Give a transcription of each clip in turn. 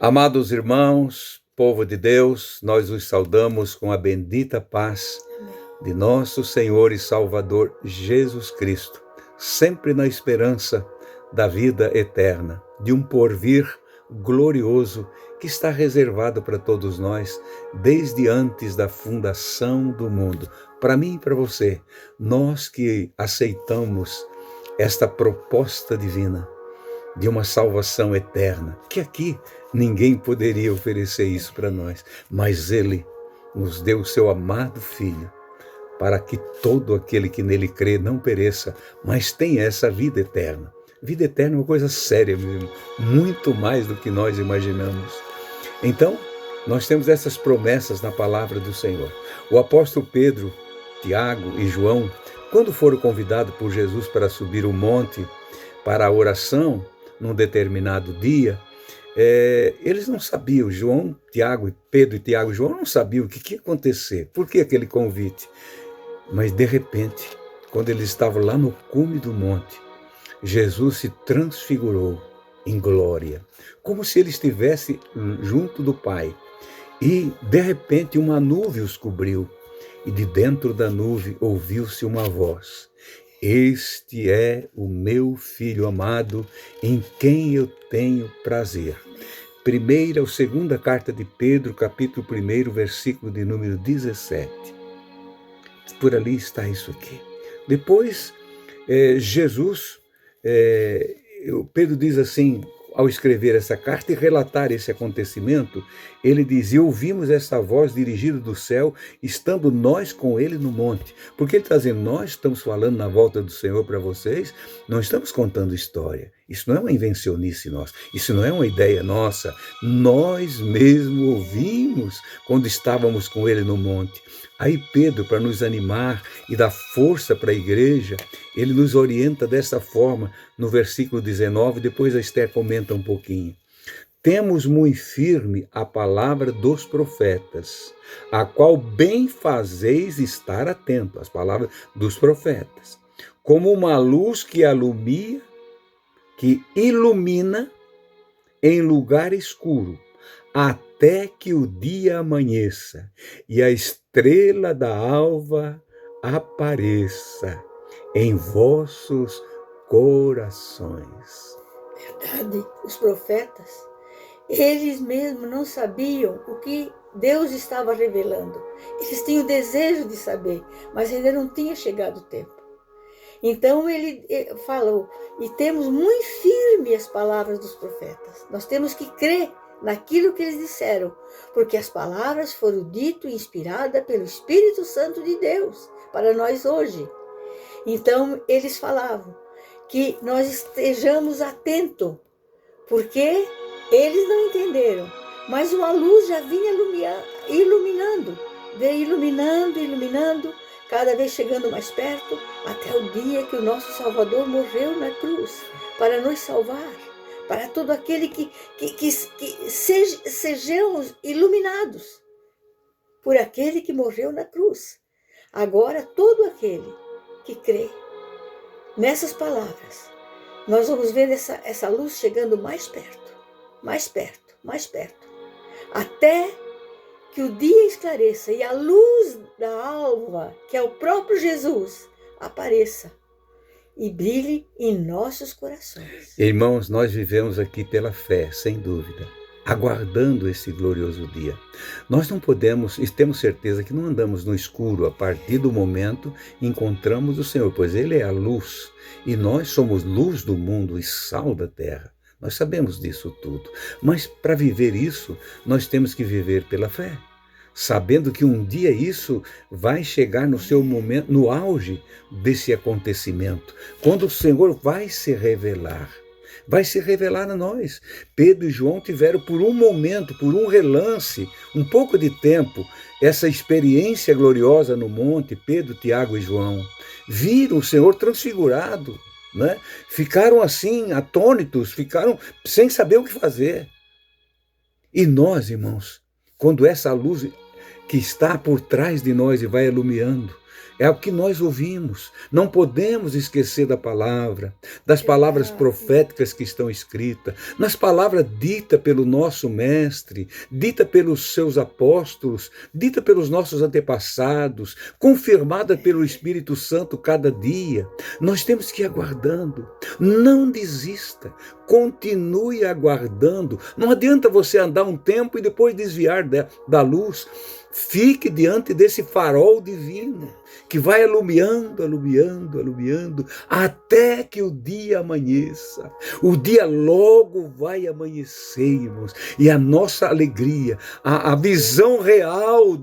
Amados irmãos, povo de Deus, nós os saudamos com a bendita paz de nosso Senhor e Salvador Jesus Cristo, sempre na esperança da vida eterna, de um porvir glorioso que está reservado para todos nós desde antes da fundação do mundo. Para mim e para você, nós que aceitamos esta proposta divina de uma salvação eterna, que aqui ninguém poderia oferecer isso para nós, mas Ele nos deu o seu amado Filho, para que todo aquele que nele crê não pereça, mas tenha essa vida eterna. Vida eterna é uma coisa séria mesmo, muito mais do que nós imaginamos. Então, nós temos essas promessas na palavra do Senhor. O apóstolo Pedro, Tiago e João, quando foram convidados por Jesus para subir o monte para a oração, num determinado dia, eles não sabiam, Pedro e Tiago e João não sabiam o que ia acontecer, por que aquele convite. Mas de repente, quando eles estavam lá no cume do monte, Jesus se transfigurou em glória, como se ele estivesse junto do Pai. E de repente uma nuvem os cobriu, e de dentro da nuvem ouviu-se uma voz: Este é o meu Filho amado, em quem eu tenho prazer. Primeira ou segunda carta de Pedro, capítulo 1, versículo de número 17. Por ali está isso aqui. Depois, Pedro diz assim, ao escrever essa carta e relatar esse acontecimento, ele diz: e ouvimos essa voz dirigida do céu, estando nós com ele no monte. Porque ele está dizendo, nós estamos falando na volta do Senhor para vocês, não estamos contando história. Isso não é uma invencionice nossa, isso não é uma ideia nossa. Nós mesmo ouvimos quando estávamos com ele no monte. Aí Pedro, para nos animar e dar força para a igreja, ele nos orienta dessa forma no versículo 19, depois a Esther comenta um pouquinho. Temos muito firme a palavra dos profetas, a qual bem fazeis estar atento, as palavras dos profetas, como uma luz que ilumina em lugar escuro, até que o dia amanheça e a estrela da alva apareça em vossos corações. Verdade, os profetas, eles mesmos não sabiam o que Deus estava revelando. Eles tinham o desejo de saber, mas ainda não tinha chegado o tempo. Então ele falou, e temos muito firme as palavras dos profetas. Nós temos que crer naquilo que eles disseram, porque as palavras foram ditas e inspiradas pelo Espírito Santo de Deus para nós hoje. Então eles falavam que nós estejamos atentos, porque eles não entenderam, mas uma luz já vinha iluminando, cada vez chegando mais perto, até o dia que o nosso Salvador morreu na cruz, para nos salvar, para todo aquele que sejamos iluminados por aquele que morreu na cruz. Agora, todo aquele que crê nessas palavras, nós vamos ver essa luz chegando mais perto, até que o dia esclareça e a luz da alva, que é o próprio Jesus, apareça e brilhe em nossos corações. Irmãos, nós vivemos aqui pela fé, sem dúvida, aguardando esse glorioso dia. Nós não podemos, e temos certeza que não andamos no escuro a partir do momento em que encontramos o Senhor, pois Ele é a luz, e nós somos luz do mundo e sal da terra. Nós sabemos disso tudo, mas para viver isso, nós temos que viver pela fé, sabendo que um dia isso vai chegar no seu momento, no auge desse acontecimento, quando o Senhor vai se revelar a nós. Pedro e João tiveram por um momento, por um relance, um pouco de tempo, essa experiência gloriosa no monte. Pedro, Tiago e João viram o Senhor transfigurado, né? Ficaram assim, atônitos, ficaram sem saber o que fazer. E nós, irmãos, quando essa luz que está por trás de nós e vai iluminando, É o que nós ouvimos. Não podemos esquecer da palavra, das palavras proféticas que estão escritas, nas palavras ditas pelo nosso mestre, dita pelos seus apóstolos, dita pelos nossos antepassados, confirmada pelo Espírito Santo cada dia. Nós temos que ir aguardando. Não desista. Continue aguardando. Não adianta você andar um tempo e depois desviar da luz. Fique diante desse farol divino que vai alumiando, alumiando, alumiando, até que o dia amanheça. O dia logo vai amanhecer, irmãos, e a nossa alegria, a visão real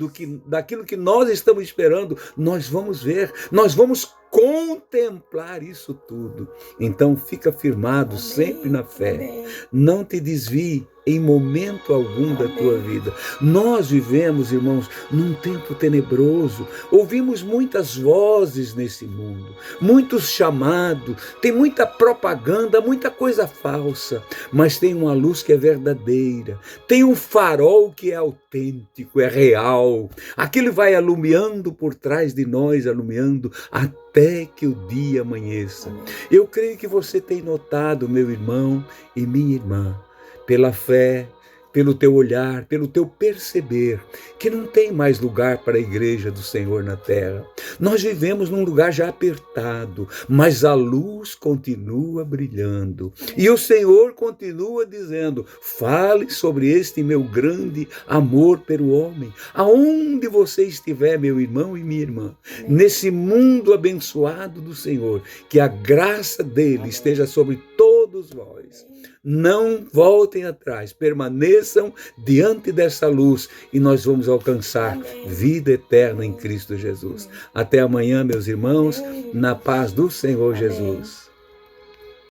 daquilo que nós estamos esperando, nós vamos ver, nós vamos contemplar isso tudo. Então fica firmado sempre na fé. Não te desvie em momento algum da tua vida. Nós vivemos, irmãos, num tempo tenebroso. Ouvimos muitas vozes nesse mundo, muitos chamados, tem muita propaganda, muita coisa falsa, mas tem uma luz que é verdadeira, tem um farol que é autêntico, é real. Aquilo vai alumiando por trás de nós, alumiando até que o dia amanheça. Eu creio que você tem notado, meu irmão e minha irmã, pela fé, pelo teu olhar, pelo teu perceber, que não tem mais lugar para a igreja do Senhor na terra. Nós vivemos num lugar já apertado, mas a luz continua brilhando. E o Senhor continua dizendo: fale sobre este meu grande amor pelo homem. Aonde você estiver, meu irmão e minha irmã, nesse mundo abençoado do Senhor, que a graça dele esteja sobre todos vós. Não voltem atrás, permaneçam diante dessa luz e nós vamos alcançar vida eterna em Cristo Jesus. Até amanhã, meus irmãos, na paz do Senhor Jesus.